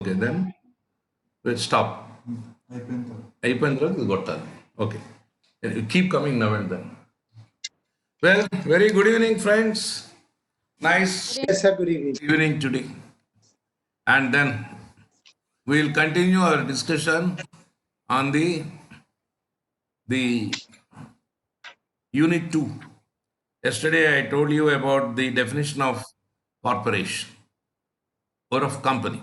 Okay, then we'll stop. అయిపోయిన తర్వాత ఇది కొట్టాలి. Okay. You keep coming now and then. Well, very good evening, friends. Nice Yes, sir. Good evening. evening today. And then we'll continue our discussion on the unit 2. Yesterday I told you about the definition of corporation or of company.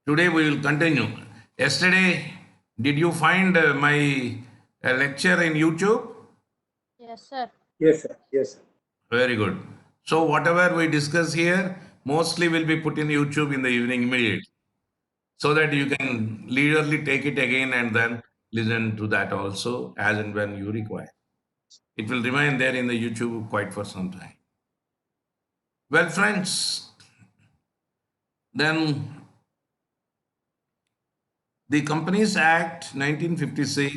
Today we will continue. Yesterday, did you find my lecture in YouTube? Yes, sir. Yes, sir. Yes, sir. Very good. So whatever we discuss here, mostly will be put in YouTube in the evening immediately, so that you can leisurely take it again and then listen to that also as and when you require. It will remain there in the YouTube quite for some time. Well, friends, then the Companies Act 1956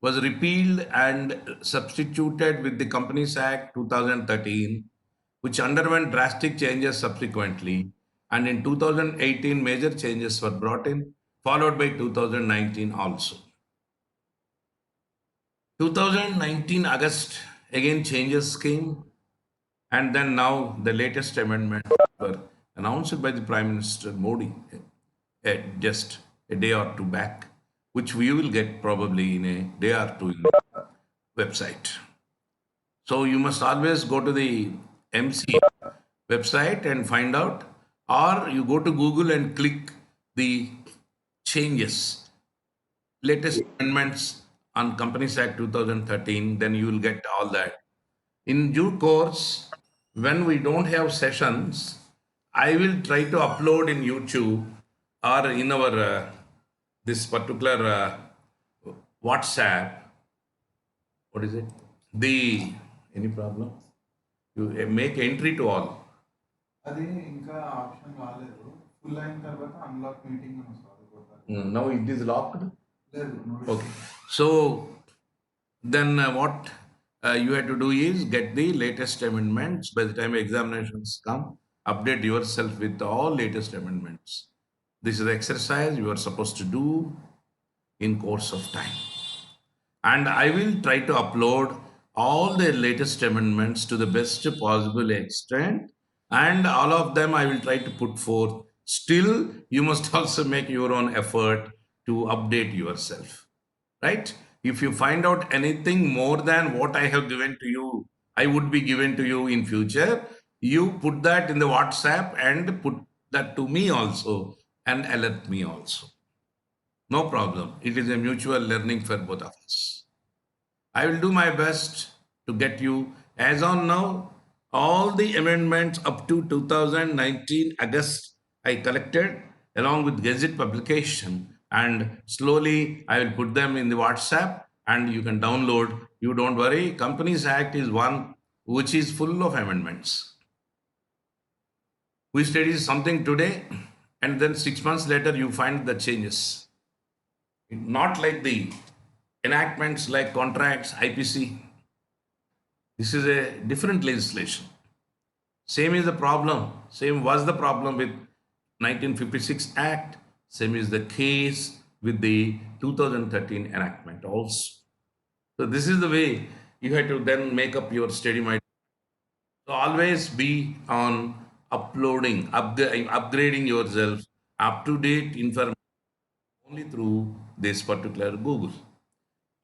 was repealed and substituted with the Companies Act 2013, which underwent drastic changes subsequently. And in 2018, major changes were brought in, followed by 2019 also. 2019 August, again changes came, and then now the latest amendments were announced by the Prime Minister Modi just a day or two back, which we will get probably in a day or two in the website. So you must always go to the MC website and find out, or you go to Google and click the changes, latest amendments on Companies Act 2013, then you will get all that. In due course, when we don't have sessions, I will try to upload in YouTube or in our this particular WhatsApp. What is it? Any problem? You make entry to all. అది ఇంకా option రాలేదు full అయిన తర్వాత unlock meeting అని వస్తుంది Now it is locked. లేదు Okay. So then what you have to do is get the latest amendments. By the time examinations come, update yourself with all latest amendments. This is the exercise you are supposed to do in course of time. And I will try to upload all the latest amendments to the best possible extent, and all of them I will try to put forth. Still, you must also make your own effort to update yourself, right? If you find out anything more than what I have given to you, I would be given to you in future, you put that in the WhatsApp and put that to me also and alert me also. No problem. It is a mutual learning for both of us. I will do my best to get you, as on now, all the amendments up to 2019 August I collected along with Gazette publication, and slowly I will put them in the WhatsApp and you can download. You don't worry. Companies Act is one which is full of amendments. We study something today and then 6 months later you find the changes. Not like the enactments like contracts, IPC. This is a different legislation. Same is the problem. Same was the problem with 1956 Act. Same is the case with the 2013 enactment also. So this is the way you have to then make up your study mind. So always be on uploading, upgrading yourself, up-to-date information only through this particular Google.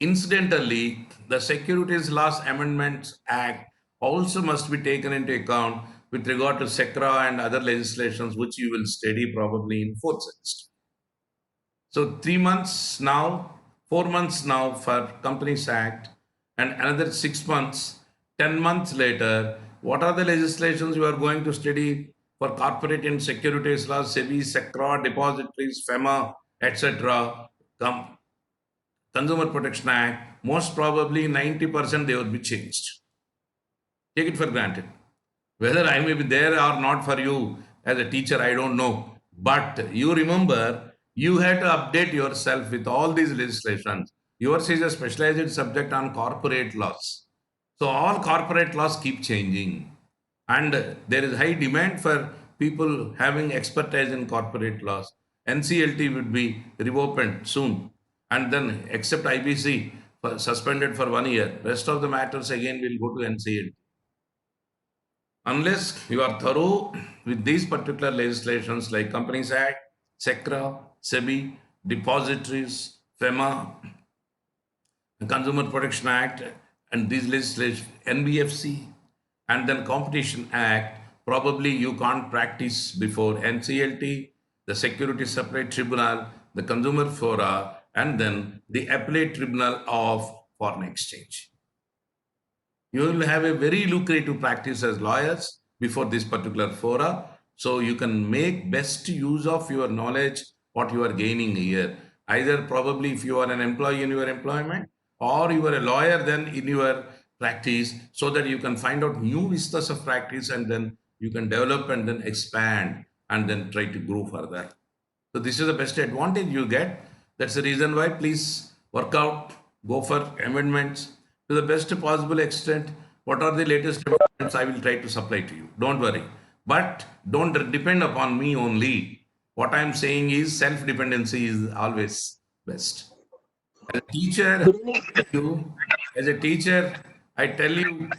Incidentally, the Securities Laws Amendments Act also must be taken into account with regard to SECRA and other legislations, which you will study probably in fourth semester. So 3 months now, 4 months now for Companies Act, and another 6 months, 10 months later, what are the legislations you are going to study for corporate and securities laws, SEBI, SECRA, depositories, FEMA, etc. Consumer Protection Act, most probably 90% they will be changed. Take it for granted. Whether I may be there or not for you as a teacher, I don't know. But you remember, you have to update yourself with all these legislations. Yours is a specialized subject on corporate laws. So all corporate laws keep changing. And there is high demand for people having expertise in corporate laws. NCLT would be reopened soon, and then except IBC suspended for 1 year. Rest of the matters again will go to NCLT. Unless you are thorough with these particular legislations like Companies Act, SECRA, SEBI, depositories, FEMA, the Consumer Protection Act, and these legislation, NBFC, and then Competition Act, probably you can't practice before NCLT, the Security Separate Tribunal, the Consumer Fora, and then the Appellate Tribunal of Foreign Exchange. You will have a very lucrative practice as lawyers before this particular fora. So you can make best use of your knowledge, what you are gaining here. Either probably if you are an employee in your employment, or you are a lawyer then in your practice, so that you can find out new vistas of practice and then you can develop and then expand and then try to grow further. So this is the best advantage you get. That's the reason why please work out, go for amendments to the best possible extent. What are the latest developments? I will try to supply to you. Don't worry. But don't depend upon me only. What I'm saying is self-dependency is always best. As a teacher, as a teacher, I tell you,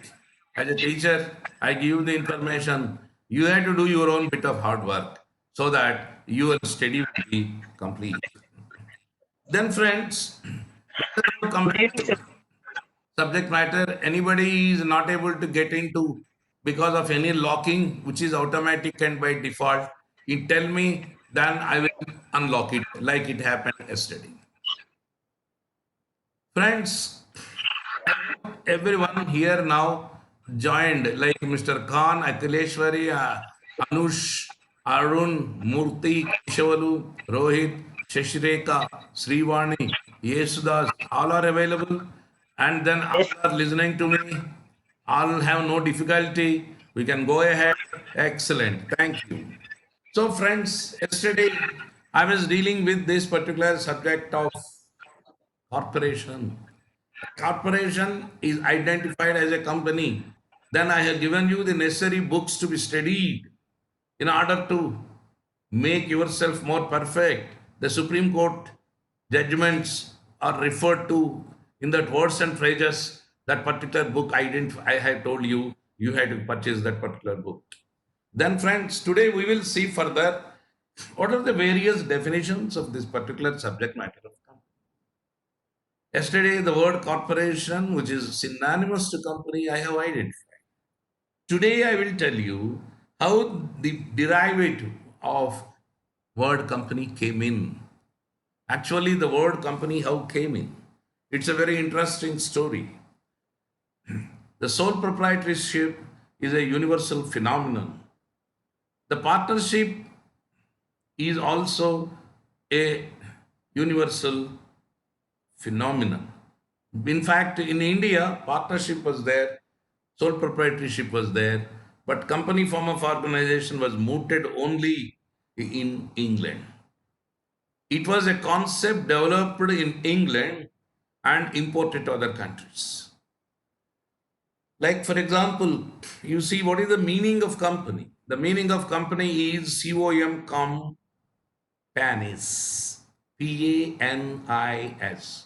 as a teacher, I give you the information. You have to do your own bit of hard work so that your study will be complete. Then, friends, subject matter anybody is not able to get into because of any locking, which is automatic and by default, you tell me, then I will unlock it like it happened yesterday. Friends, everyone here now joined, like Mr. Khan, Akileshwari, Anush, Arun, Murthy, Keshavalu, Rohit, Shashireka, Srivani, Yesudas, all are available. And then all are listening to me. All have no difficulty. We can go ahead. Excellent. Thank you. So, friends, yesterday I was dealing with this particular subject of corporation. Corporation is identified as a company. Then I have given you the necessary books to be studied in order to make yourself more perfect. The Supreme Court judgments are referred to in that words and phrases. That particular book I have told you, you had to purchase that particular book. Then, friends, today we will see further what are the various definitions of this particular subject matter of company. Yesterday, the word corporation, which is synonymous to company, I have identified. Today, I will tell you how the derivative of word company came in. Actually, the word company how came in. It's a very interesting story. The sole proprietorship is a universal phenomenon. The partnership is also a universal phenomenon. In fact, in India, partnership was there, sole proprietorship was there, but company form of organization was mooted only in England. It was a concept developed in England and imported to other countries. Like, for example, you see what is the meaning of company? The meaning of company is COM, com, panis, PANIS.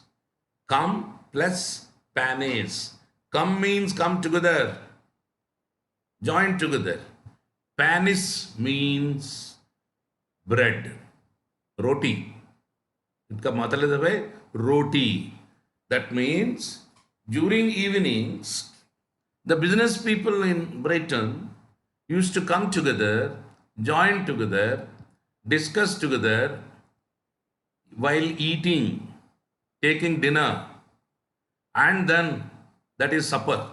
Come plus panis. Come means come together, join together. Panis means bread, roti. इसका मतलब है roti. That means during evenings, the business people in Britain used to come together, join together, discuss together while eating, taking dinner, and then that is supper.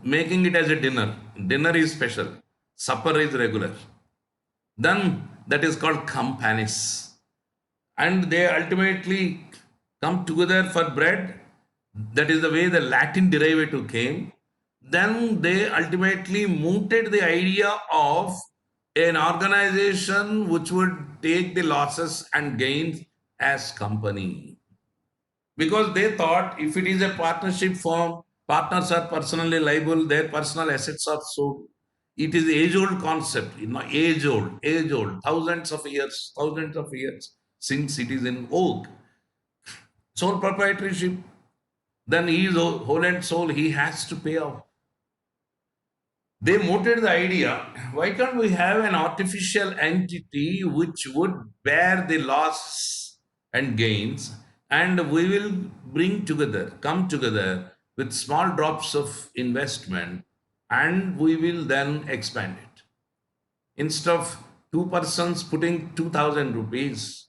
Making it as a dinner. Dinner is special, supper is regular. Then that is called campanis. And they ultimately come together for bread. That is the way the Latin derivative came. Then they ultimately mooted the idea of an organization which would take the losses and gains as company. Because they thought if it is a partnership form, partners are personally liable, their personal assets are sold. It is age-old concept, age-old, thousands of years since it is in vogue. Sole proprietorship, then he is whole and soul, he has to pay off. They mooted the idea, why can't we have an artificial entity which would bear the loss and gains, and we will come together with small drops of investment, and we will then expand it. Instead of two persons putting 2000 rupees,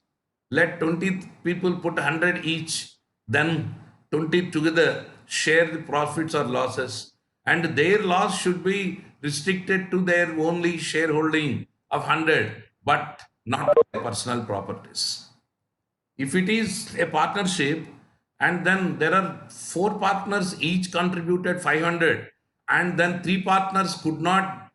let 20 people put 100 each, then 20 together share the profits or losses, and their loss should be restricted to their only shareholding of 100, but not their personal properties. If it is a partnership, and then there are four partners each contributed 500, and then three partners could not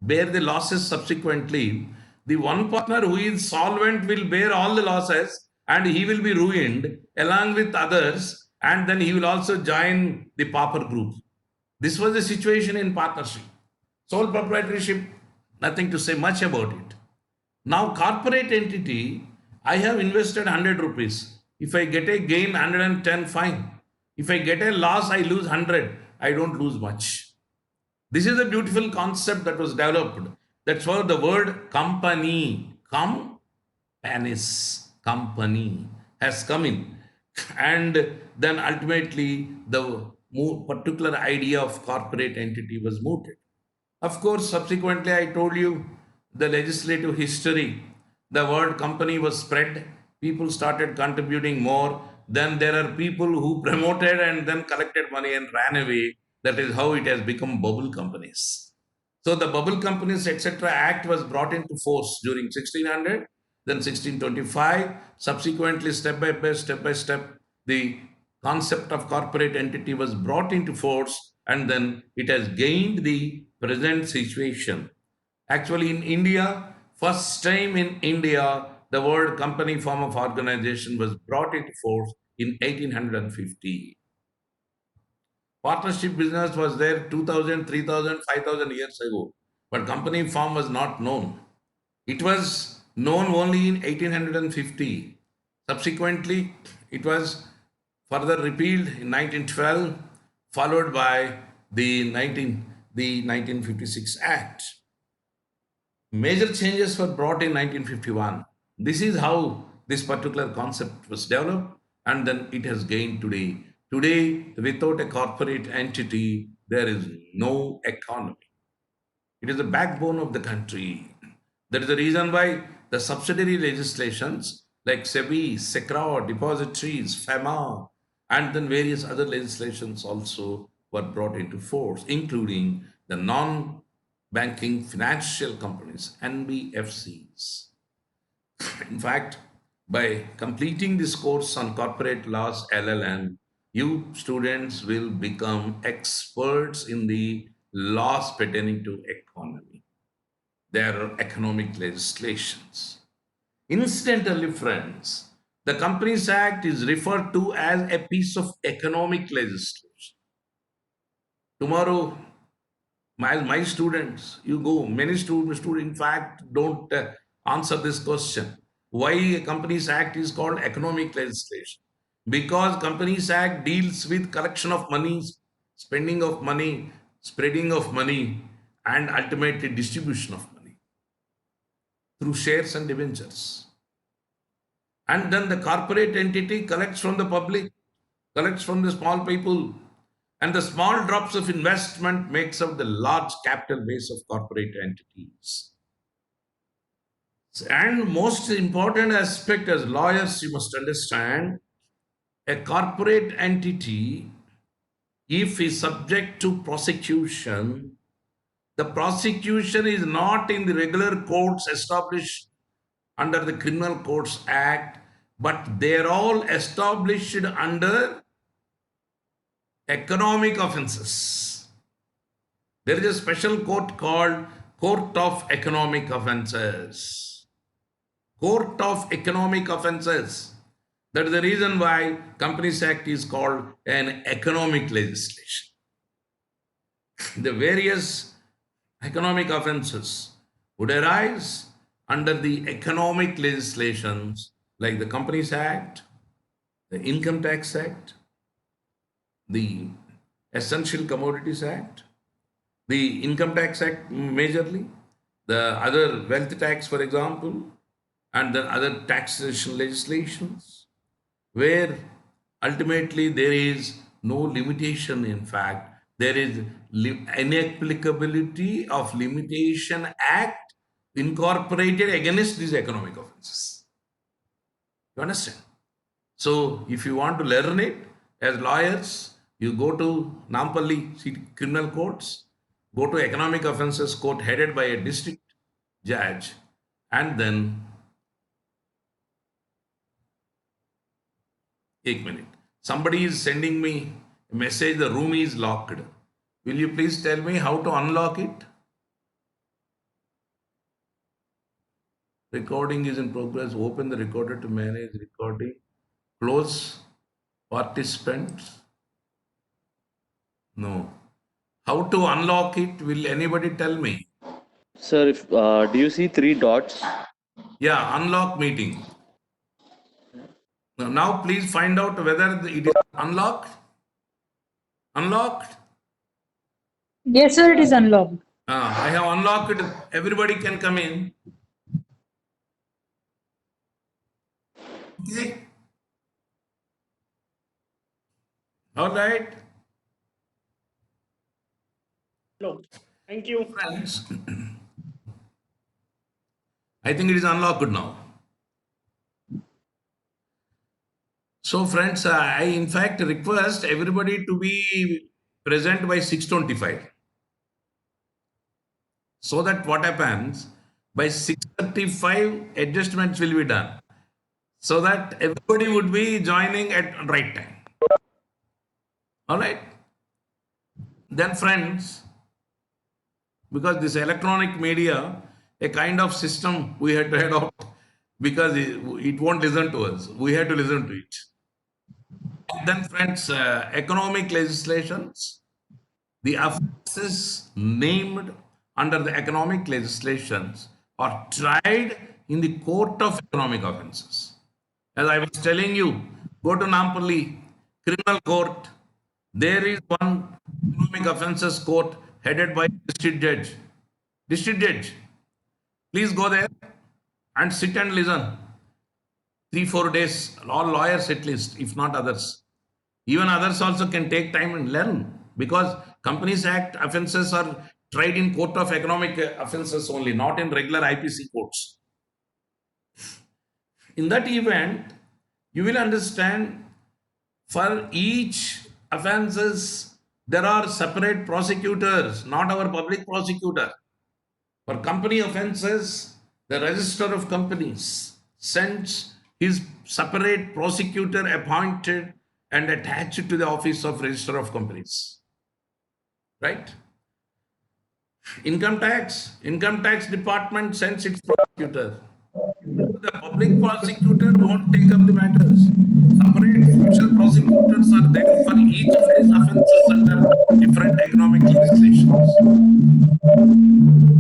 bear the losses subsequently, the one partner who is solvent will bear all the losses and he will be ruined along with others, and then he will also join the pauper group. This was the situation in partnership. Sole proprietorship, nothing to say much about it. Now, corporate entity, I have invested 100 rupees. If I get a gain 110, fine. If I get a loss, I lose 100. I don't lose much. This is a beautiful concept that was developed. That's why the word company, company has come in. And then ultimately, the particular idea of corporate entity was mooted. Of course, subsequently, I told you the legislative history. The word company was spread. People started contributing more. Then there are people who promoted and then collected money and ran away. That is how it has become bubble companies. So the Bubble Companies, etc. Act was brought into force during 1600, then 1625. Subsequently, step by step, the concept of corporate entity was brought into force, and then it has gained the present situation. Actually, in India, first time in India, the word company form of organization was brought into force in 1850. Partnership business was there 2000, 3000, 5000 years ago, but company form was not known. It was known only in 1850. Subsequently, it was further repealed in 1912, followed by the 1956 Act. Major changes were brought in 1951. This is how this particular concept was developed, and then it has gained today. Today, without a corporate entity, there is no economy. It is the backbone of the country. That is the reason why the subsidiary legislations like SEBI, SECRA, depositories, FEMA, and then various other legislations also were brought into force, including the non-banking financial companies, NBFCs. In fact, by completing this course on corporate laws LLM, you students will become experts in the laws pertaining to economy. There are economic legislations. Incidentally, friends, the Companies Act is referred to as a piece of economic legislation. Tomorrow, my students, you go, many students, in fact, don't answer this question. Why a Companies Act is called economic legislation? Because Companies Act deals with collection of money, spending of money, spreading of money, and ultimately distribution of money through shares and debentures. And then the corporate entity collects from the public, collects from the small people, and the small drops of investment makes up the large capital base of corporate entities. And most important aspect as lawyers, you must understand, a corporate entity, if is subject to prosecution, the prosecution is not in the regular courts established under the Criminal Courts Act, but they're all established under economic offenses. There is a special court called Court of Economic Offenses. Court of Economic Offenses. That is the reason why Companies Act is called an economic legislation. The various economic offenses would arise under the economic legislations like the Companies Act, the Income Tax Act, the Essential Commodities Act, the Income Tax Act majorly, the other wealth tax, for example, and the other taxation legislations, where ultimately there is no limitation. In fact, there is inapplicability of limitation act incorporated against these economic offenses. You understand? So, if you want to learn it as lawyers, you go to Nampalli criminal courts, go to economic offences court headed by a district judge, and then, एक minute, somebody is sending me a message, the room is locked. Will you please tell me how to unlock it? Recording is in progress. Open the recorder to manage recording. Close participants. No. How to unlock it? Will anybody tell me? Sir, if do you see three dots? Yeah, unlock meeting. Now please find out whether it is unlocked. Unlocked? Yes, sir, it is unlocked. I have unlocked. Everybody can come in. Okay. All right. Thank you. Friends, I think it is unlocked now. So, friends, I in fact request everybody to be present by 6:25. So that what happens by 6:35 adjustments will be done. So that everybody would be joining at right time. All right. Then, friends, because this electronic media, a kind of system we had to head out because it won't listen to us. We had to listen to it. Then, friends, economic legislations, the offences named under the economic legislations are tried in the court of economic offences. As I was telling you, go to Nampalli criminal court. There is one economic offences court headed by district judge. District judge, please go there and sit and listen. 3-4 days, all lawyers at least, if not others. Even others also can take time and learn because Companies Act offences are tried in court of economic offences only, not in regular IPC courts. In that event, you will understand for each offences there are separate prosecutors, not our public prosecutor. For company offences, the Register of Companies sends his separate prosecutor appointed and attached to the office of Register of Companies. Right? Income tax department sends its prosecutor. The public prosecutor don't take up the matters. Separate special prosecutors are there for each of these offences under different economic legislations.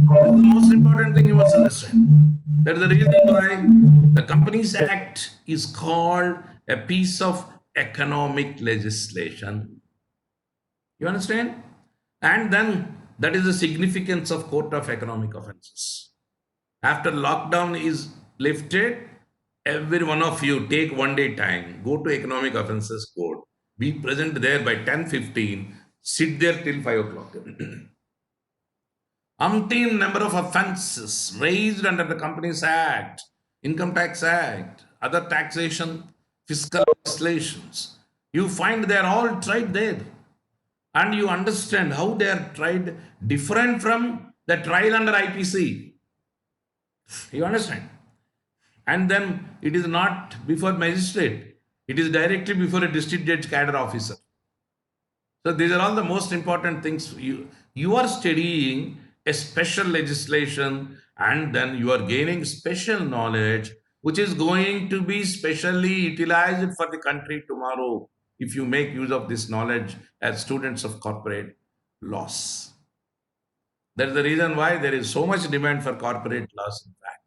This is the most important thing you must understand. That is the reason why the Companies Act is called a piece of economic legislation. You understand? And then that is the significance of Court of Economic Offences. After lockdown is lifted, every one of you take 1 day time, go to Economic Offences Court, be present there by 10:15, sit there till 5 o'clock. Umpteen number of offences raised under the Companies Act, Income Tax Act, other taxation, fiscal legislations. You find they are all tried there. And you understand how they are tried different from the trial under IPC. You understand? And then it is not before magistrate. It is directly before a district judge cadre officer. So these are all the most important things. You are studying a special legislation and then you are gaining special knowledge which is going to be specially utilized for the country tomorrow if you make use of this knowledge as students of corporate laws. That's the reason why there is so much demand for corporate laws, in fact,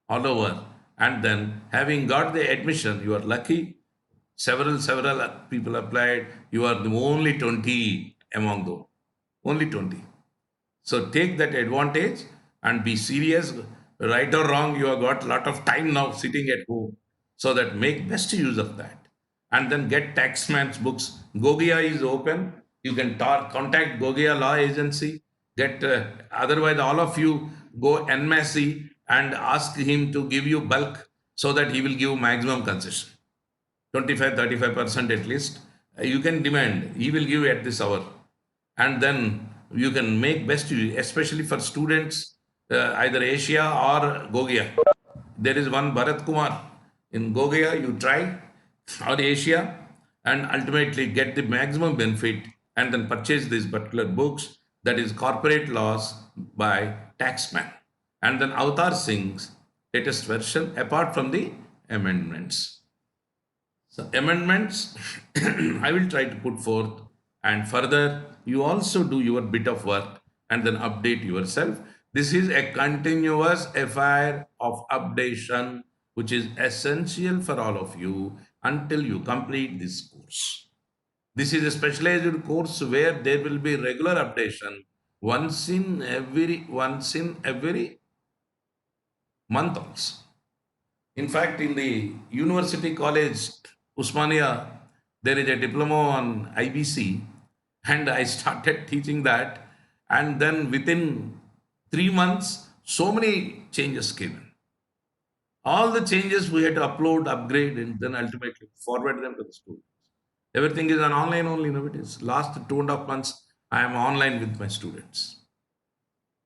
all over. And then having got the admission, you are lucky. Several people applied. You are the only 20 among them. Only 20. So take that advantage and be serious. Right or wrong, you have got a lot of time now sitting at home. So that make best use of that. And then get taxman's books. Gogia is open. You can contact Gogia Law Agency. Get otherwise all of you go NMASI and ask him to give you bulk so that he will give maximum concession. 25-35% at least. You can demand. He will give at this hour. And then you can make best use, especially for students, either Asia or Gogia. There is one Bharat Kumar in Gogia, you try, or Asia, and ultimately get the maximum benefit and then purchase these particular books, that is Corporate Laws by Taxman. And then Avatar Singh's latest version, apart from the amendments. So amendments, I will try to put forth, and further, you also do your bit of work and then update yourself. This is a continuous affair of updation, which is essential for all of you until you complete this course. This is a specialized course where there will be regular updation once in every month also. In fact, in the University College Usmania, there is a diploma on IBC, and I started teaching that. And then within 3 months, so many changes came in. All the changes we had to upload, upgrade, and then ultimately forward them to the school. Everything is on online only nowadays. Last 2.5 months, I am online with my students.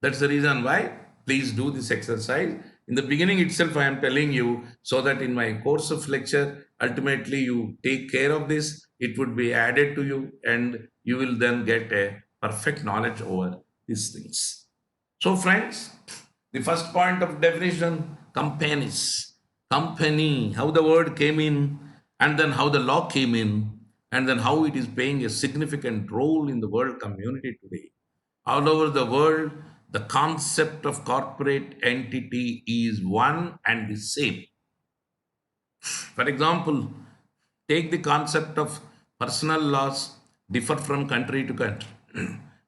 That's the reason why. Please do this exercise. In the beginning itself, I am telling you so that in my course of lecture, ultimately you take care of this. It would be added to you and you will then get a perfect knowledge over these things. So friends, the first point of definition, companies. Company, how the word came in and then how the law came in and then how it is playing a significant role in the world community today. All over the world, the concept of corporate entity is one and the same. For example, take the concept of personal laws differ from country to country.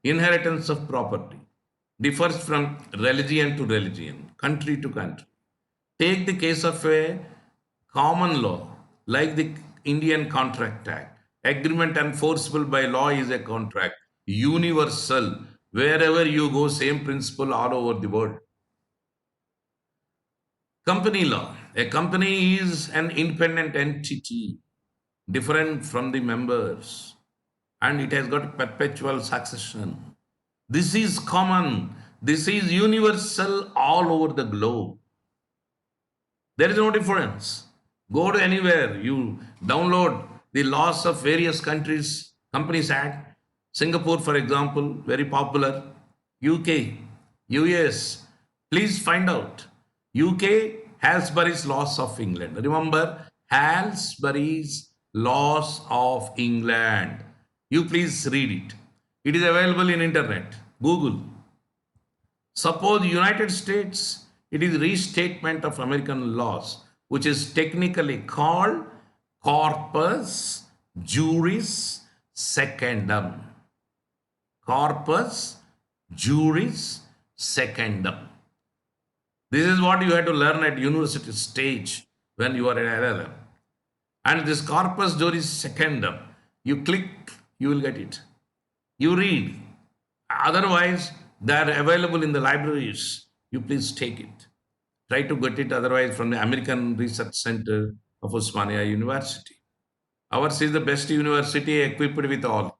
Inheritance of property differs from religion to religion, country to country. Take the case of a common law like the Indian Contract Act. Agreement enforceable by law is a contract, universal. Wherever you go, same principle all over the world. Company law. A company is an independent entity, different from the members, and it has got perpetual succession. This is common. This is universal all over the globe. There is no difference. Go to anywhere, you download the laws of various countries, Companies Act. Singapore, for example, very popular. UK, US. Please find out. UK, Halsbury's Laws of England. Remember, Halsbury's Laws of England. You please read it. It is available in internet. Google. Suppose United States, it is restatement of American laws, which is technically called Corpus Juris Secundum. Corpus Juris Secundum. This is what you have to learn at university stage when you are in LLM. And this Corpus Juris Secundum, you click, you will get it. You read. Otherwise, they are available in the libraries. You please take it. Try to get it otherwise from the American Research Center of Osmania University. Ours is the best university equipped with all.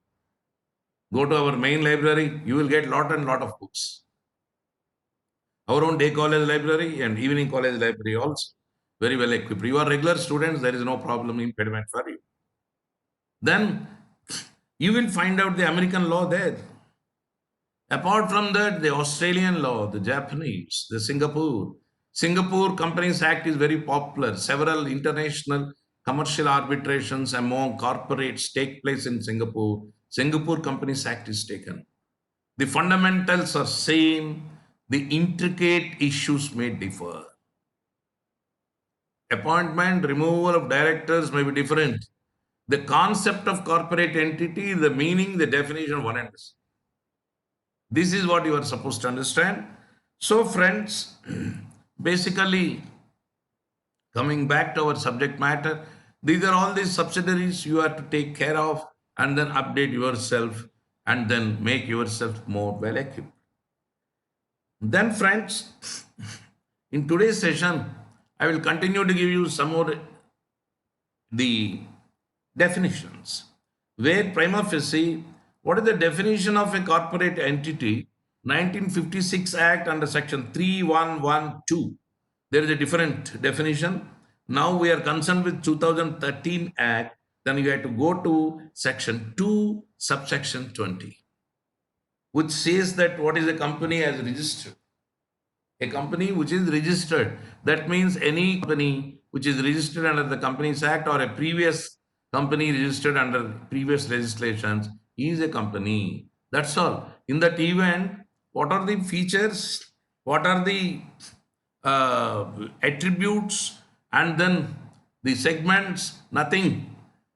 Go to our main library, you will get lot and lot of books. Our own day college library and evening college library also very well equipped. You are regular students, there is no problem impediment for you. Then you will find out the American law there. Apart from that, the Australian law, the Japanese, the Singapore. Singapore Companies Act is very popular. Several international commercial arbitrations among corporates take place in Singapore. Singapore Companies Act is taken. The fundamentals are same. The intricate issues may differ. Appointment, removal of directors may be different. The concept of corporate entity, the meaning, the definition, one and the same. This is what you are supposed to understand. So, friends, basically, coming back to our subject matter, these are all these subsidiaries you have to take care of and then update yourself and then make yourself more well equipped. Then, friends, in today's session, I will continue to give you some more the definitions. Where prima facie, what is the definition of a corporate entity? 1956 Act under section 3112. There is a different definition. Now we are concerned with 2013 Act. Then you have to go to section 2, subsection 20, which says that what is a company as registered. A company which is registered. That means any company which is registered under the Companies Act or a previous company registered under previous legislations is a company. That's all. In that event, what are the features? What are the attributes? And then the segments? Nothing.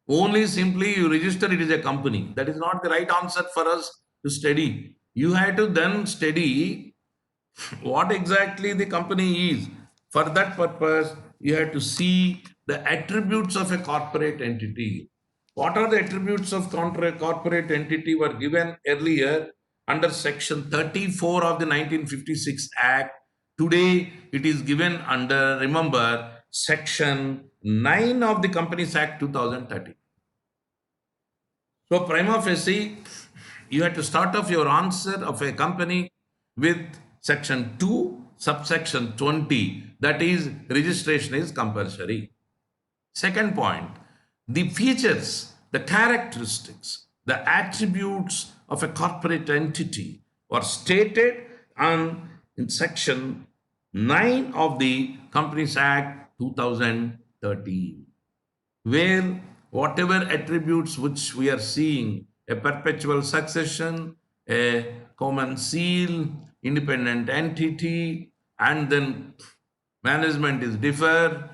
Only simply you register it is a company. That is not the right answer for us to study. You have to then study what exactly the company is. For that purpose, you have to see the attributes of a corporate entity. What are the attributes of corporate entity were given earlier under section 34 of the 1956 Act. Today, it is given under, remember, section 9 of the Companies Act 2013. So, prima facie, you have to start off your answer of a company with section 2, subsection 20, that is, registration is compulsory. Second point, the features, the characteristics, the attributes of a corporate entity were stated in section 9 of the Companies Act 2013, where whatever attributes which we are seeing, a perpetual succession, a common seal, independent entity, and then management is differ.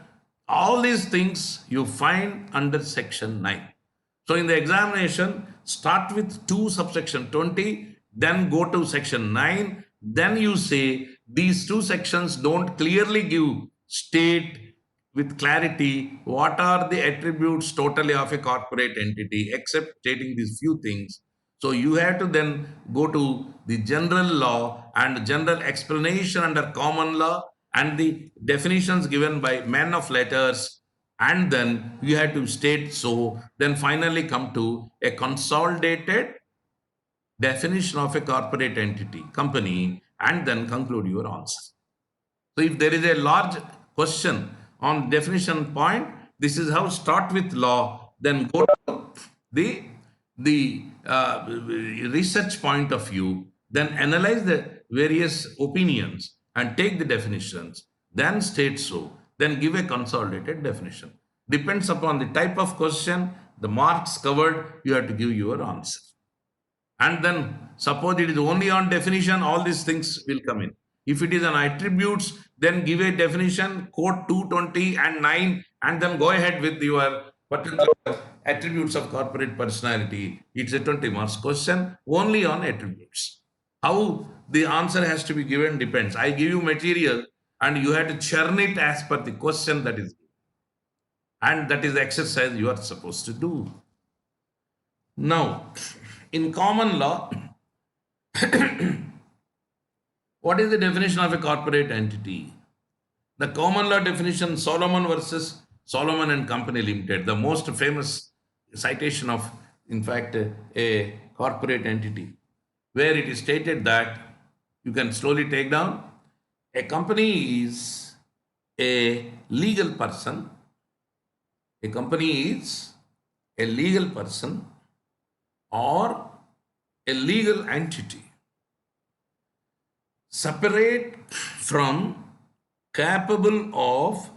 All these things you find under section 9. So in the examination, start with 2 subsection 20, then go to section 9, then you say these 2 sections don't clearly state with clarity what are the attributes totally of a corporate entity except stating these few things. So you have to then go to the general law and general explanation under common law and the definitions given by men of letters, and then you have to state so, then finally come to a consolidated definition of a corporate entity, company, and then conclude your answer. So if there is a large question on definition point, this is how start with law, then go to the research point of view, then analyze the various opinions and take the definitions, then state so, then give a consolidated definition. Depends upon the type of question, the marks covered, you have to give your answer. And then suppose it is only on definition, all these things will come in. If it is on attributes, then give a definition, quote 220 and 9, and then go ahead with your particular attributes of corporate personality. It's a 20 marks question only on attributes. How the answer has to be given depends. I give you material and you have to churn it as per the question that is given. And that is the exercise you are supposed to do. Now, in common law, what is the definition of a corporate entity? The common law definition, Solomon versus Solomon and Company Limited, the most famous citation of, in fact, a corporate entity, where it is stated that, you can slowly take down, a company is a legal person. A company is a legal person or a legal entity separate from, capable of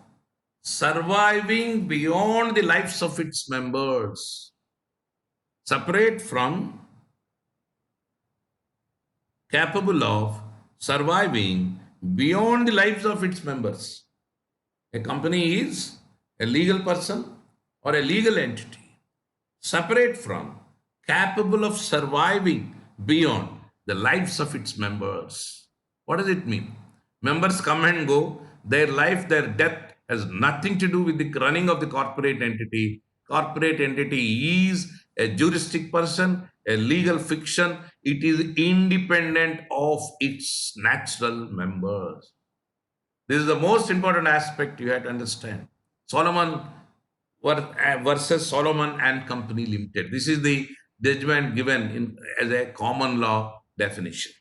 surviving beyond the lives of its members. Separate from, capable of surviving beyond the lives of its members. A company is a legal person or a legal entity, separate from, capable of surviving beyond the lives of its members. What does it mean? Members come and go. Their life, their death has nothing to do with the running of the corporate entity. Corporate entity is a juristic person, a legal fiction. It is independent of its natural members. This is the most important aspect you have to understand. Solomon versus Solomon and Company Limited. This is the judgment given as a common law definition.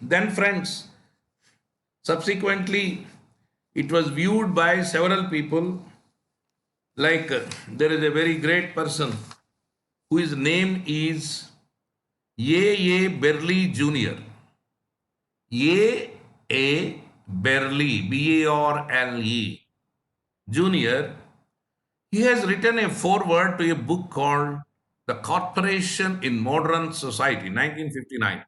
Then, friends, subsequently, it was viewed by several people like there is a very great person whose name is A. Berley Jr. A. Berley, Barle Jr. He has written a foreword to a book called The Corporation in Modern Society, 1959.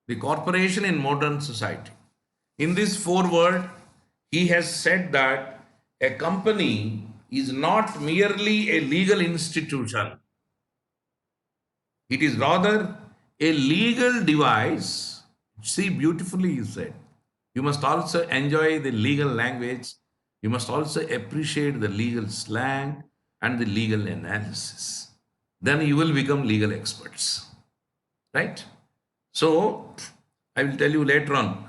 The Corporation in Modern Society. In this foreword, he has said that a company is not merely a legal institution. It is rather a legal device. See, beautifully he said. You must also enjoy the legal language. You must also appreciate the legal slang and the legal analysis. Then you will become legal experts. Right? So, I will tell you later on.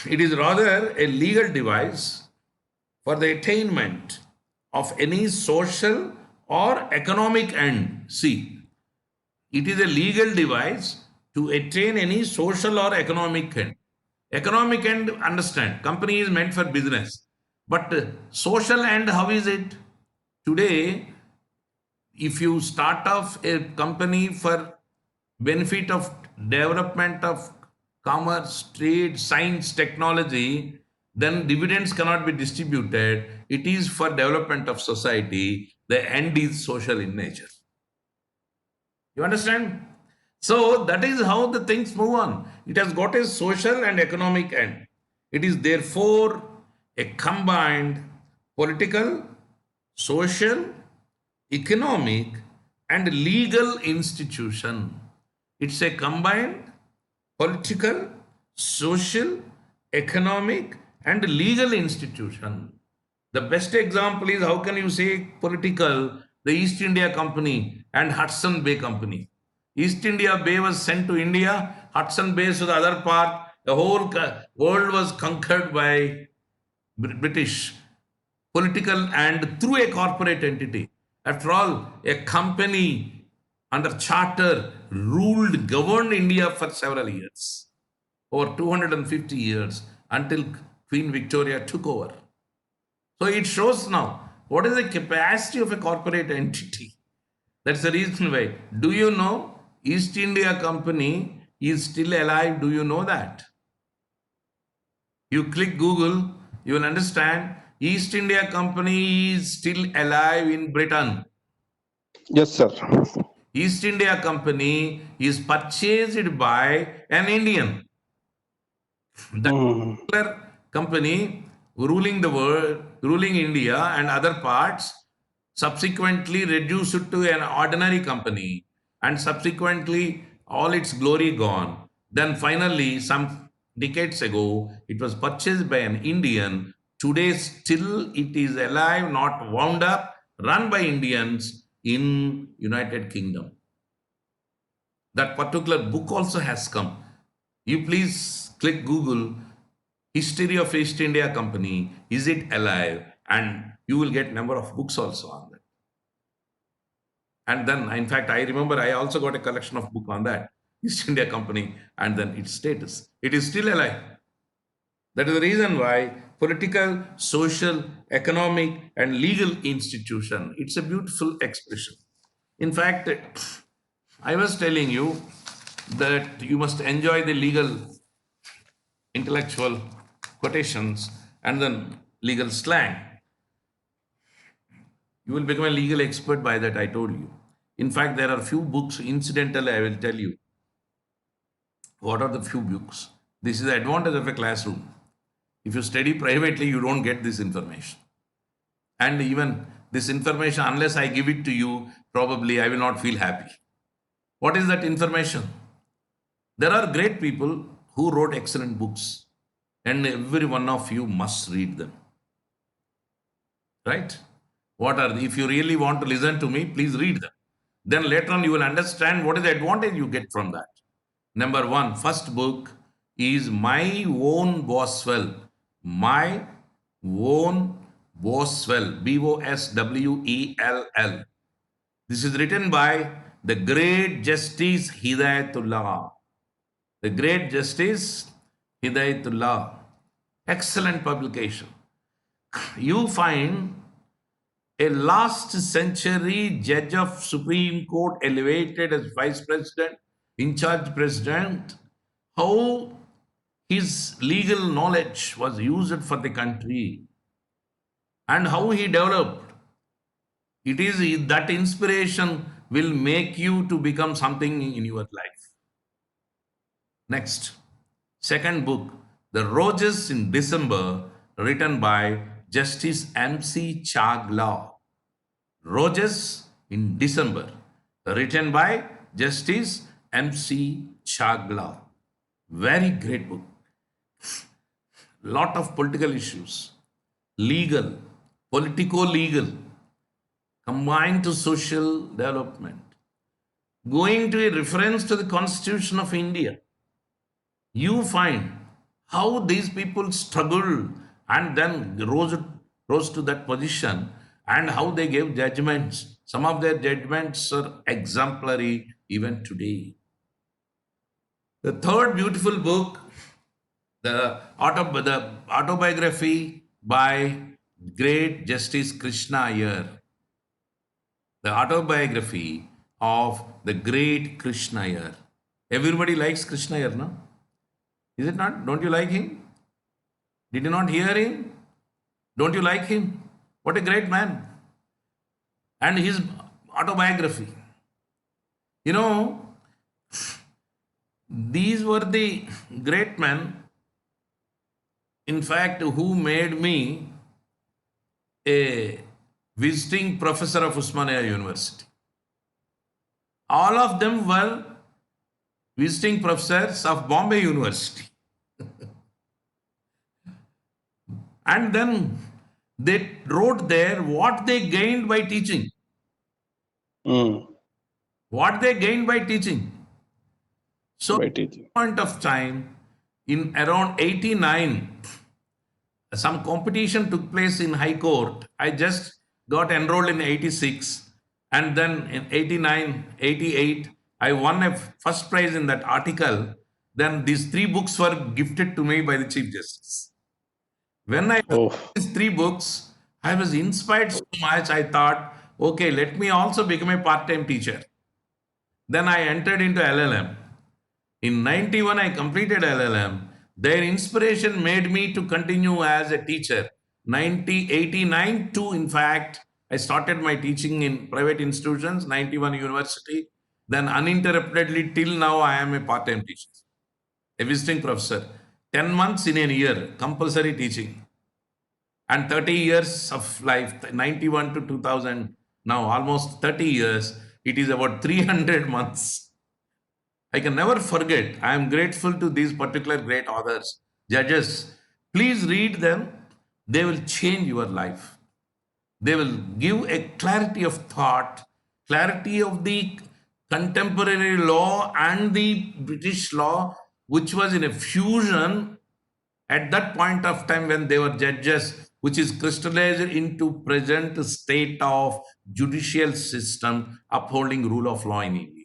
It is rather a legal device for the attainment of any social or economic end. See, it is a legal device to attain any social or economic end. Economic end, understand, company is meant for business. But social end, how is it? Today, if you start off a company for benefit of development of commerce, trade, science, technology, then dividends cannot be distributed. It is for development of society. The end is social in nature. You understand? So that is how the things move on. It has got a social and economic end. It is therefore a combined political, social, economic, and legal institution. It's a combined political, social, economic, and legal institution. The best example is, how can you say political? The East India Company and Hudson Bay Company. East India Bay was sent to India, Hudson Bay to the other part. The whole world was conquered by British, political and through a corporate entity. After all, a company under charter governed India for several years, over 250 years, until Queen Victoria took over. So it shows now what is the capacity of a corporate entity. That's the reason why. Do you know East India Company is still alive? Do you know that? You click Google, you will understand East India Company is still alive in Britain. Yes, sir. East India Company is purchased by an Indian. That particular company ruling the world, ruling India and other parts, subsequently reduced it to an ordinary company, and subsequently all its glory gone. Then finally, some decades ago, it was purchased by an Indian. Today still it is alive, not wound up, run by Indians in United Kingdom. That particular book also has come. You please click Google, History of East India Company, is it alive? And you will get number of books also on that. And then, in fact, I remember I also got a collection of book on that, East India Company, and then its status. It is still alive. That is the reason why political, social, economic, and legal institution, it's a beautiful expression. In fact, I was telling you that you must enjoy the legal intellectual quotations and then legal slang. You will become a legal expert by that, I told you. In fact, there are few books, incidentally, I will tell you. What are the few books? This is the advantage of a classroom. If you study privately, you don't get this information. And even this information, unless I give it to you, probably I will not feel happy. What is that information? There are great people who wrote excellent books, and every one of you must read them. Right? What are if you really want to listen to me, please read them. Then later on you will understand what is the advantage you get from that. Number one, first book is My Own Boswell. My Own Boswell. Boswell. This is written by the great Justice Hidayatullah. The great Justice Hidayatullah. Excellent publication. You find a last century judge of Supreme Court elevated as vice president, in charge president, how his legal knowledge was used for the country and how he developed. It is that inspiration will make you to become something in your life. Next, second book, The Roses in December, written by Justice M.C. Chagla. Roses in December, written by Justice M.C. Chagla. Very great book. Lot of political issues, legal, politico-legal, combined to social development. Going to a reference to the Constitution of India, you find how these people struggled and then rose to that position and how they gave judgments. Some of their judgments are exemplary even today. The third beautiful book, the autobiography by great Justice Krishna Iyer. The autobiography of the great Krishna Iyer. Everybody likes Krishna Iyer, no? Is it not? Don't you like him? Did you not hear him? Don't you like him? What a great man. And his autobiography. You know, these were the great men, in fact, who made me a visiting professor of Usmania University. All of them were visiting professors of Bombay University. And then they wrote there what they gained by teaching. What they gained by teaching. So, By at teaching. that point of time, in around 89, some competition took place in High Court. I just got enrolled in 86. And then in 89, 88, I won a first prize in that article. Then these three books were gifted to me by the Chief Justice. When I read these three books, I was inspired so much. I thought, okay, let me also become a part-time teacher. Then I entered into LLM. In 91, I completed LLM. Their inspiration made me to continue as a teacher. 89 too, in fact, I started my teaching in private institutions, 91 university. Then uninterruptedly till now, I am a part-time teacher, a visiting professor. 10 months in a year, compulsory teaching. And 30 years of life, 91 to 2000, now almost 30 years, it is about 300 months. I can never forget. I am grateful to these particular great authors, judges. Please read them. They will change your life. They will give a clarity of thought, clarity of the contemporary law and the British law, which was in a fusion at that point of time when they were judges, which is crystallized into present state of judicial system upholding rule of law in India.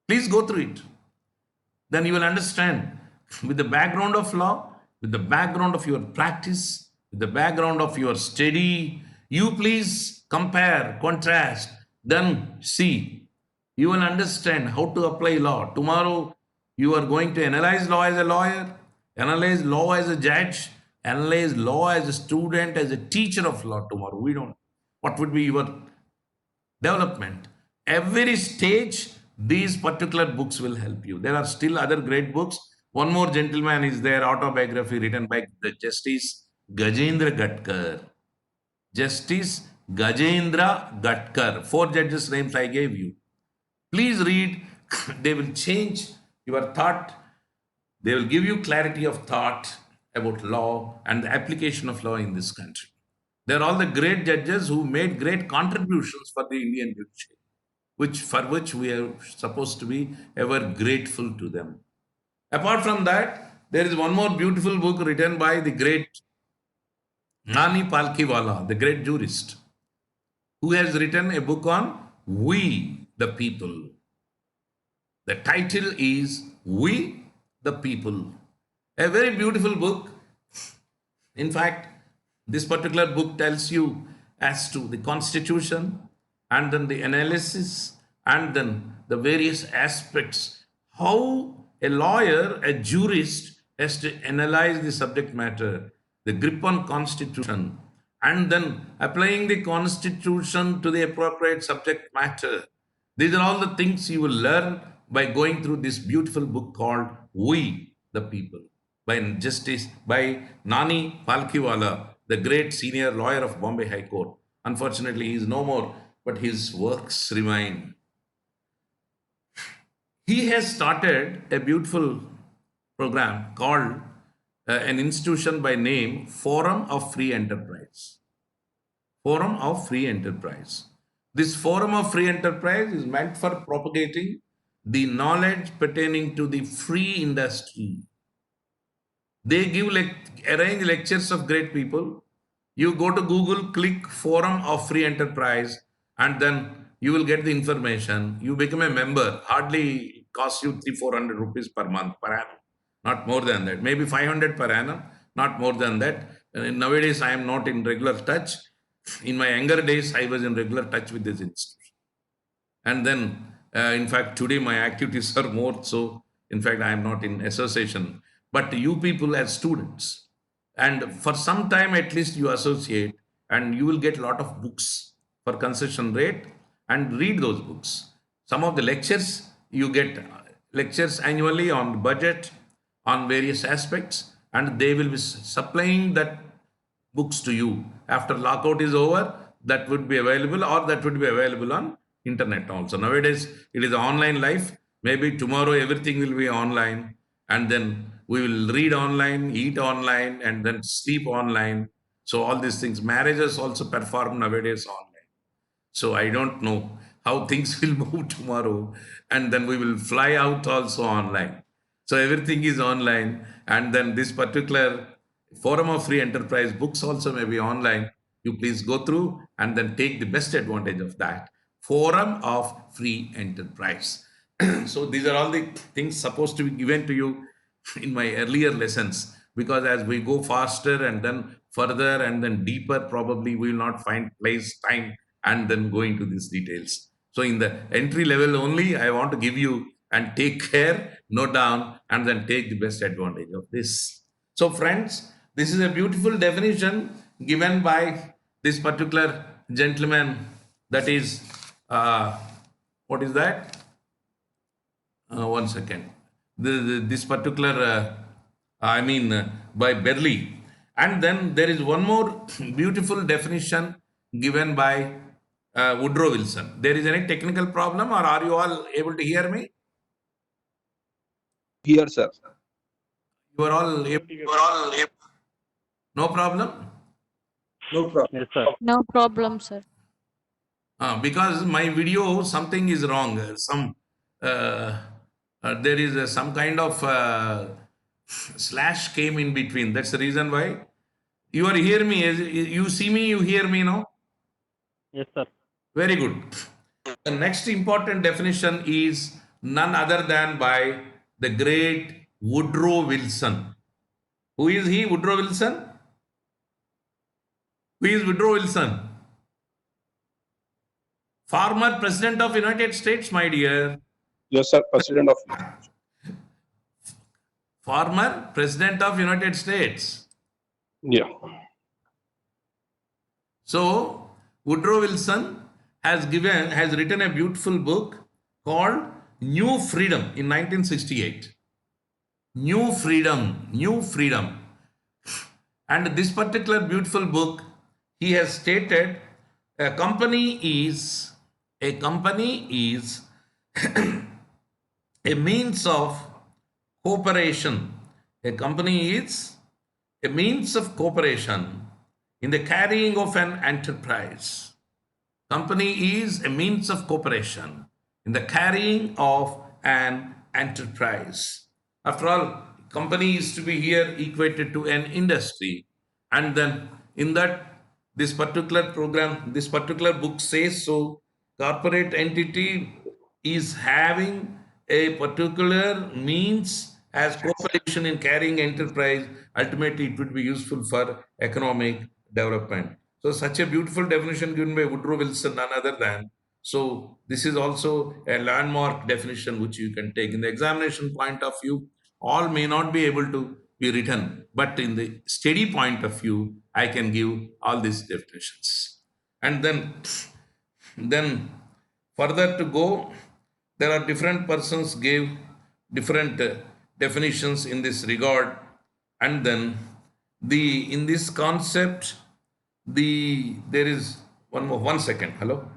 Please go through it. Then you will understand with the background of law, with the background of your practice, with the background of your study, you please compare, contrast, then see. You will understand how to apply law. Tomorrow, you are going to analyze law as a lawyer, analyze law as a judge, analyze law as a student, as a teacher of law tomorrow. We don't. What would be your development? Every stage These particular books will help you. There are still other great books. One more gentleman is there, autobiography written by the Justice Gajendra Gatkar. Justice Gajendra Gatkar. 4 judges' names I gave you. Please read. They will change your thought. They will give you clarity of thought about law and the application of law in this country. They're all the great judges who made great contributions for the Indian judiciary, for which we are supposed to be ever grateful to them. Apart from that, there is one more beautiful book written by the great Nani Palkiwala, the great jurist, who has written a book on We the People. The title is We the People. A very beautiful book. In fact, this particular book tells you as to the constitution and then the analysis and then the various aspects, how a lawyer, a jurist has to analyze the subject matter, the grip on constitution, and then applying the constitution to the appropriate subject matter. These are all the things you will learn by going through this beautiful book called We the People by Nani Palkiwala, the great senior lawyer of Bombay High Court. Unfortunately, he is no more, but his works remain. He has started a beautiful program called an institution by name Forum of Free Enterprise. Forum of Free Enterprise. This Forum of Free Enterprise is meant for propagating the knowledge pertaining to the free industry. They arrange lectures of great people. You go to Google, click Forum of Free Enterprise, and then you will get the information. You become a member. Hardly costs you 300-400 rupees per month, per annum. Not more than that. Maybe 500 per annum, not more than that. Nowadays, I am not in regular touch. In my younger days, I was in regular touch with this institution. And then, in fact, today my activities are more so. In fact, I am not in association. But you people as students, and for some time at least you associate, and you will get a lot of books for concession rate and read those books. Some of the lectures, you get lectures annually on budget, on various aspects, and they will be supplying that books to you. After lockout is over, that would be available, or that would be available on internet also. Nowadays, it is online life. Maybe tomorrow everything will be online, and then we will read online, eat online, and then sleep online. So all these things, marriages also perform nowadays online. So I don't know how things will move tomorrow, and then we will fly out also online. So everything is online, and then this particular Forum of Free Enterprise books also may be online. You please go through and then take the best advantage of that. Forum of Free Enterprise. So these are all the things supposed to be given to you in my earlier lessons, because as we go faster and then further and then deeper, probably we will not find place, time, and then go into these details. So in the entry level only, I want to give you and take care, note down, and then take the best advantage of this. So friends, this is a beautiful definition given by this particular gentleman. That is, what is that? One second. This particular, by Berley. And then there is one more beautiful definition given by Woodrow Wilson. There is any technical problem, or are you all able to hear me? Here, sir. You are all able. No problem? No problem. Yes, sir. No problem, sir. Because my video, something is wrong. There is some kind of slash came in between. That's the reason why. You are hear me. You see me, you hear me now? Yes, sir. Very good. The next important definition is none other than by the great Woodrow Wilson. Who is he, Woodrow Wilson? Who is Woodrow Wilson? Former President of United States, my dear. Yes, sir. President of. Former President of United States. Yeah. So Woodrow Wilson has written a beautiful book called New Freedom in 1968. New Freedom, New Freedom. And this particular beautiful book, he has stated a company is a means of cooperation. A company is a means of cooperation in the carrying of an enterprise. Company is a means of cooperation in the carrying of an enterprise. After all, company is to be here equated to an industry. And then in that, this particular program, this particular book says so, corporate entity is having a particular means as cooperation in carrying enterprise. Ultimately, it would be useful for economic development. So, such a beautiful definition given by Woodrow Wilson, none other than. So, this is also a landmark definition which you can take in the examination point of view. All may not be able to be written, but in the study point of view, I can give all these definitions. And then further to go, there are different persons gave different definitions in this regard, and then in this concept, there is one more. 1 second. Hello.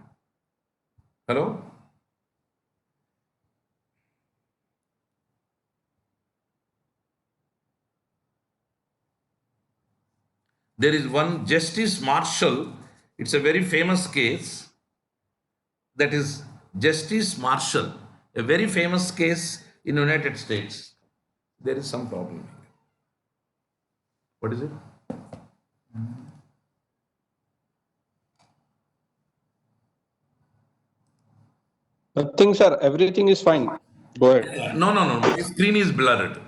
There is one Justice Marshall. It's a very famous case. That is Justice Marshall, a very famous case in United States. There is some problem here. What is it? Nothing, sir. Everything is fine. Go ahead. No. My screen is blurred.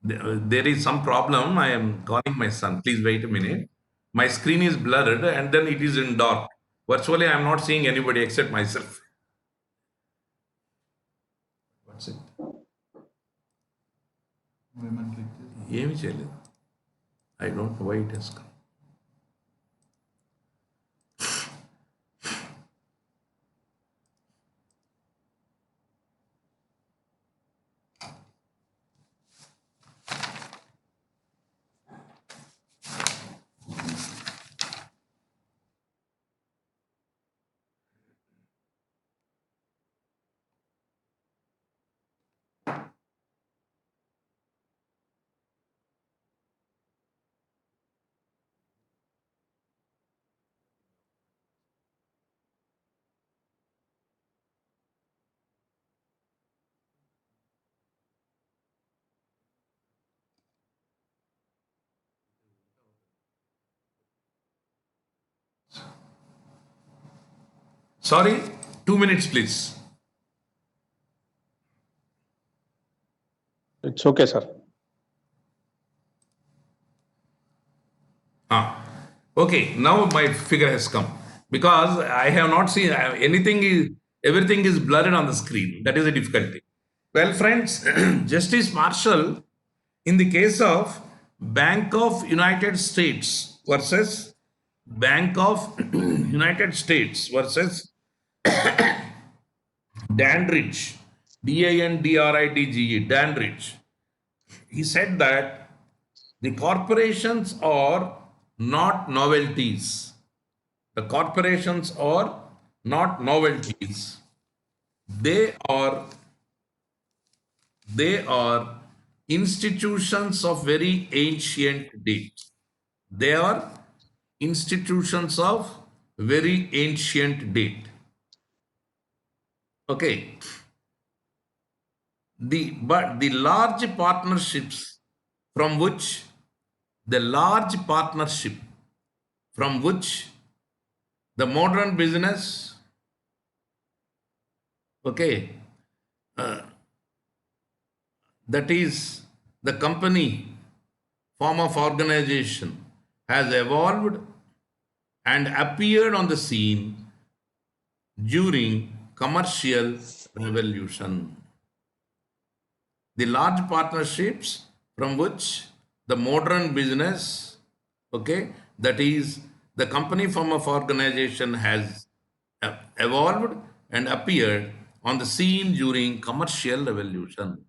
There is some problem. I am calling my son. Please wait a minute. My screen is blurred and then it is in dark. Virtually, I am not seeing anybody except myself. What's it? ఏమని click చేసి ఏమి చేయలేదు. I don't know why it has come. Sorry, 2 minutes, please. It's okay, sir. Okay, now my figure has come because I have not seen everything is blurred on the screen. That is a difficulty. Well, friends, Justice Marshall, in the case of Bank of United States versus Bank of United States versus Dandridge, Dandridge, Dandridge. He said that the corporations are not novelties. The corporations are not novelties. They are institutions of very ancient date. They are institutions of very ancient date. Okay. But the large partnerships from which the modern business, okay, that is the company form of organization has evolved and appeared on the scene during commercial revolution. The large partnerships from which the modern business, okay, that is the company form of organization has evolved and appeared on the scene during commercial revolution.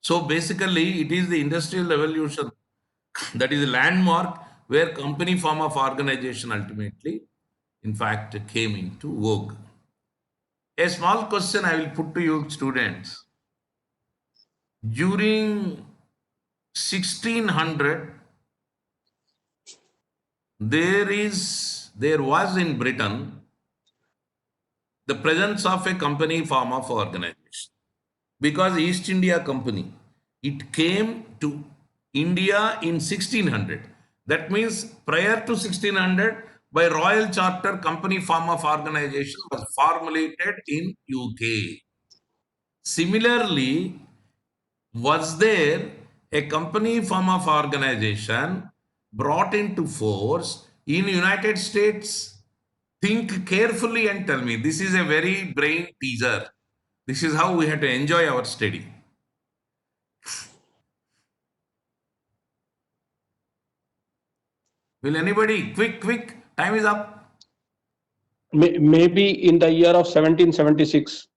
So basically, it is the industrial revolution that is a landmark where company form of organization ultimately, in fact, came into vogue. A small question I will put to you, students. During 1600, there was in Britain the presence of a company form of organization, because East India Company, it came to India in 1600. That means prior to 1600, by royal charter, company form of organization was formulated in UK. Similarly, was there a company form of organization brought into force in United States? Think carefully and tell me. This is a very brain teaser. This is how we have to enjoy our study. Will anybody? Quick, time is up. Maybe in the year of 1776.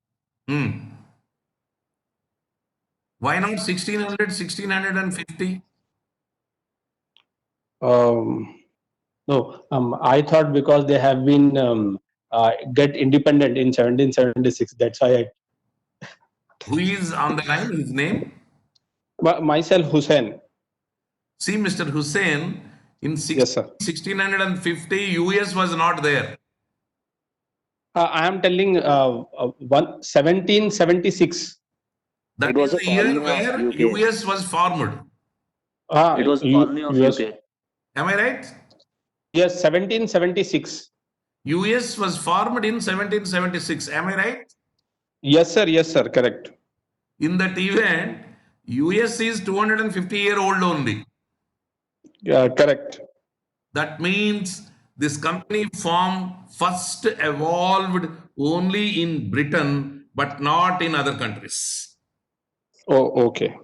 Why not 1600, 1650? No, I thought because they have been get independent in 1776. That's why Who is on the line? His name? myself, Hussain. See, Mr. Hussain, in Yes, sir. 1650, US was not there. I am telling 1776. That It was is a the year colony of where UK. US was formed. It was a colony of US, UK. Am I right? Yes, 1776. US was formed in 1776. Am I right? Yes, sir. Yes, sir. Correct. In that event, US is 250-year-old only. Yeah, correct. That means this company form first evolved only in Britain, but not in other countries. Oh, okay.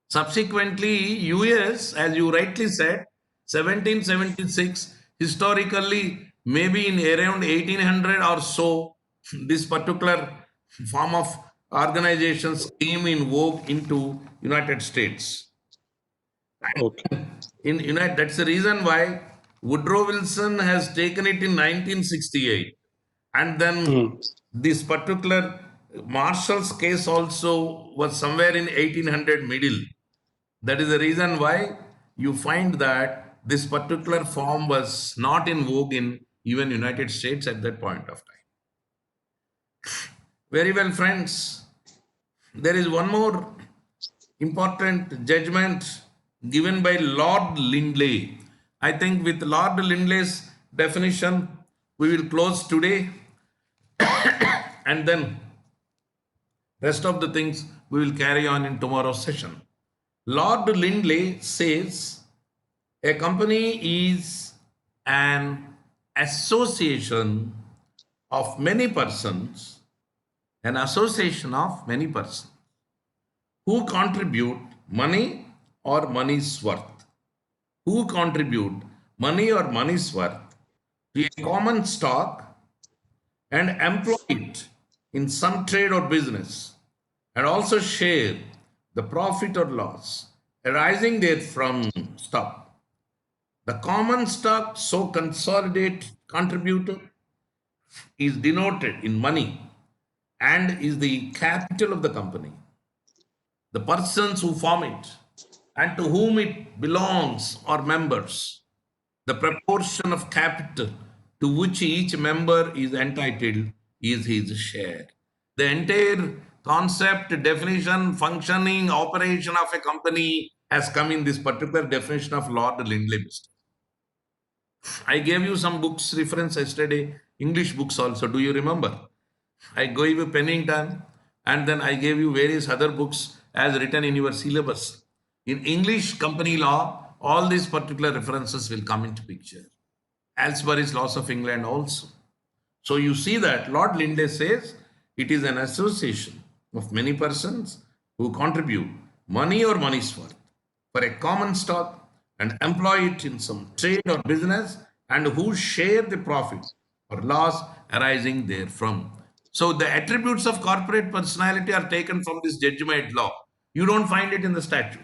Subsequently, US, as you rightly said, 1776, historically, maybe in around 1800 or so, this particular form of organizations came in vogue into United States. Okay. In United, that's the reason why Woodrow Wilson has taken it in 1968, and then this particular Marshall's case also was somewhere in 1800 middle. That is the reason why you find that this particular form was not in vogue in even United States at that point of time. Very well, friends. There is one more important judgment given by Lord Lindley. I think with Lord Lindley's definition, we will close today, and then rest of the things we will carry on in tomorrow's session. Lord Lindley says a company is an association of many persons, who contribute money or money's worth, to a common stock and employ it in some trade or business, and also share the profit or loss arising therefrom. Stop. The common stock so contributed is denoted in money and is the capital of the company. The persons who form it and to whom it belongs are members. The proportion of capital to which each member is entitled is his share. The entire concept, definition, functioning, operation of a company has come in this particular definition of Lord Lindley. I gave you some books reference yesterday, English books also. Do you remember? I gave you Pennington, and then I gave you various other books as written in your syllabus. In English company law, all these particular references will come into picture. Aylesbury's Laws of England also. So you see that Lord Lindley says it is an association of many persons who contribute money or money's worth for a common stock and employ it in some trade or business, and who share the profit or loss arising therefrom. So the attributes of corporate personality are taken from this judge-made law. You don't find it in the statute.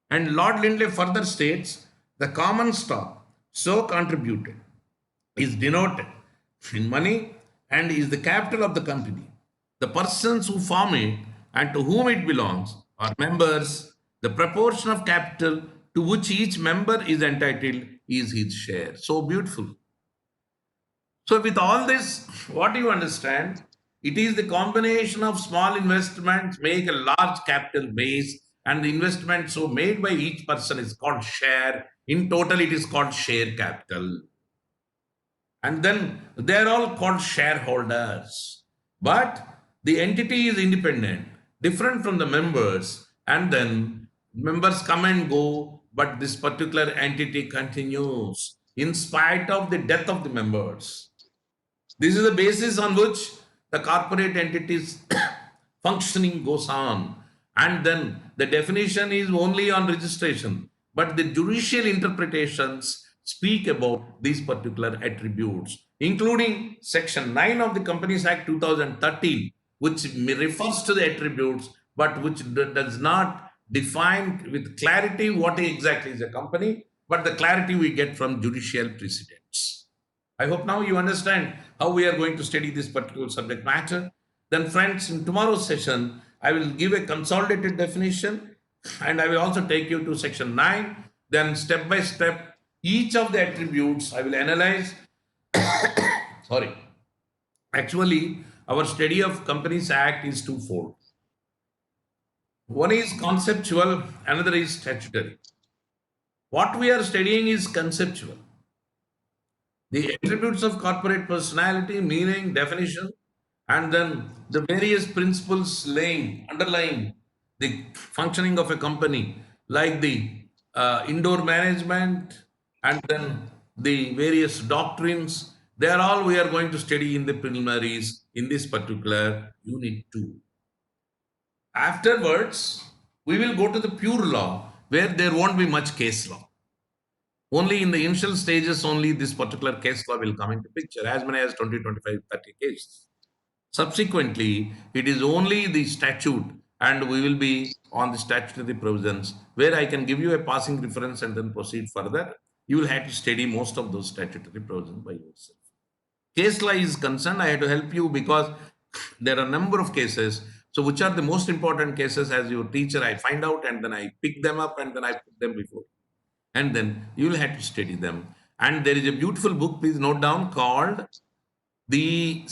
And Lord Lindley further states the common stock so contributed is denoted in money and is the capital of the company. The persons who form it and to whom it belongs are members. The proportion of capital to which each member is entitled is his share. So beautiful. So with all this, what do you understand? It is the combination of small investments make a large capital base, and the investment so made by each person is called share. In total, it is called share capital. And then they're all called shareholders. But the entity is independent, different from the members, and then members come and go, but this particular entity continues in spite of the death of the members. This is the basis on which the corporate entity's functioning goes on. And then the definition is only on registration, but the judicial interpretations speak about these particular attributes, including Section 9 of the Companies Act 2013, which refers to the attributes, but which does not define with clarity what exactly is a company, but the clarity we get from judicial precedents. I hope now you understand how we are going to study this particular subject matter. Then friends, in tomorrow's session, I will give a consolidated definition and I will also take you to Section 9. Then step by step, each of the attributes I will analyze. Sorry. Actually, our study of Companies Act is twofold. One is conceptual, another is statutory. What we are studying is conceptual. The attributes of corporate personality, meaning, definition, and then the various principles underlying the functioning of a company, like the indoor management and then the various doctrines. They are all we are going to study in the preliminaries in this particular unit 2. Afterwards, we will go to the pure law where there won't be much case law. Only in the initial stages, only this particular case law will come into picture, as many as 20, 25, 30 cases. Subsequently, it is only the statute, and we will be on the statutory provisions, where I can give you a passing reference and then proceed further. You will have to study most of those statutory provisions by yourself. Case law is concerned, I have to help you because there are a number of cases. So which are the most important cases as your teacher, I find out and then I pick them up and then I put them before. And then you will have to study them. And there is a beautiful book, please note down, called The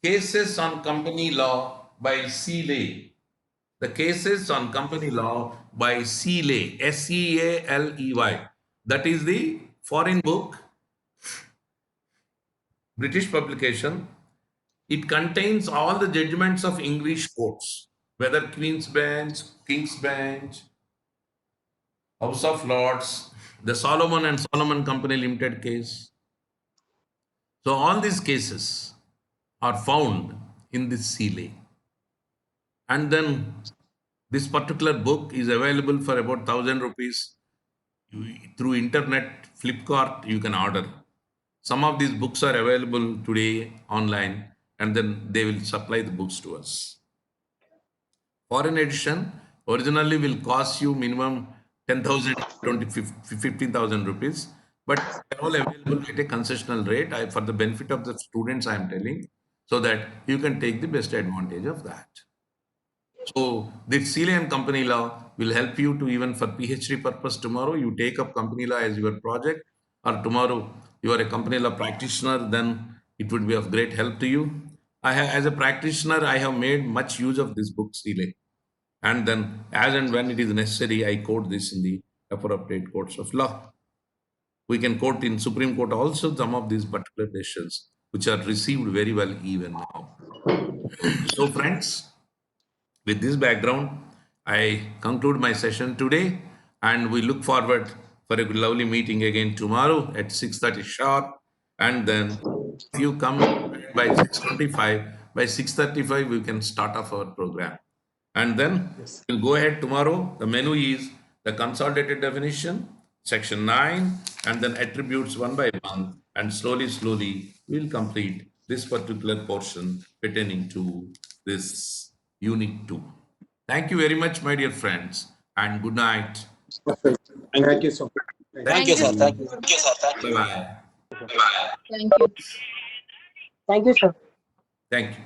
Cases on Company Law by Sealey. The Cases on Company Law by Sealey, Sealey. That is the foreign book, British publication. It contains all the judgments of English courts, whether Queen's Bench, King's Bench, House of Lords, the Solomon and Solomon Company Limited case. So all these cases are found in this Sealey. And then this particular book is available for about 1,000 rupees through internet, Flipkart, you can order. Some of these books are available today online and then they will supply the books to us. Foreign edition originally will cost you minimum 10,000, 15,000 rupees, but they're all available at a concessional rate for the benefit of the students, I am telling, so that you can take the best advantage of that. So the Sealey and Company Law will help you to, even for PhD purpose, tomorrow you take up company law as your project, or tomorrow you are a company law practitioner, then it would be of great help to you. As a practitioner, I have made much use of this book, Sealey. And then as and when it is necessary, I quote this in the appropriate courts of law. We can quote in Supreme Court also some of these particular decisions, which are received very well even now. So friends, with this background, I conclude my session today, and we look forward for a lovely meeting again tomorrow at 6:30 sharp. And then if you come by 6:25, by 6:35 we can start off our program. And then we'll go ahead tomorrow. The menu is the consolidated definition, Section 9, and then attributes one by one, and slowly we'll complete this particular portion pertaining to this unit 2. Thank you very much, my dear friends, and good night. Perfect. Thank you so much. Thank you, sir. Thank you. Bye-bye. Thank you. Thank you, sir. Thank you.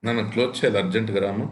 ನಾನು close చేయాలి అర్జెంట్గా రాము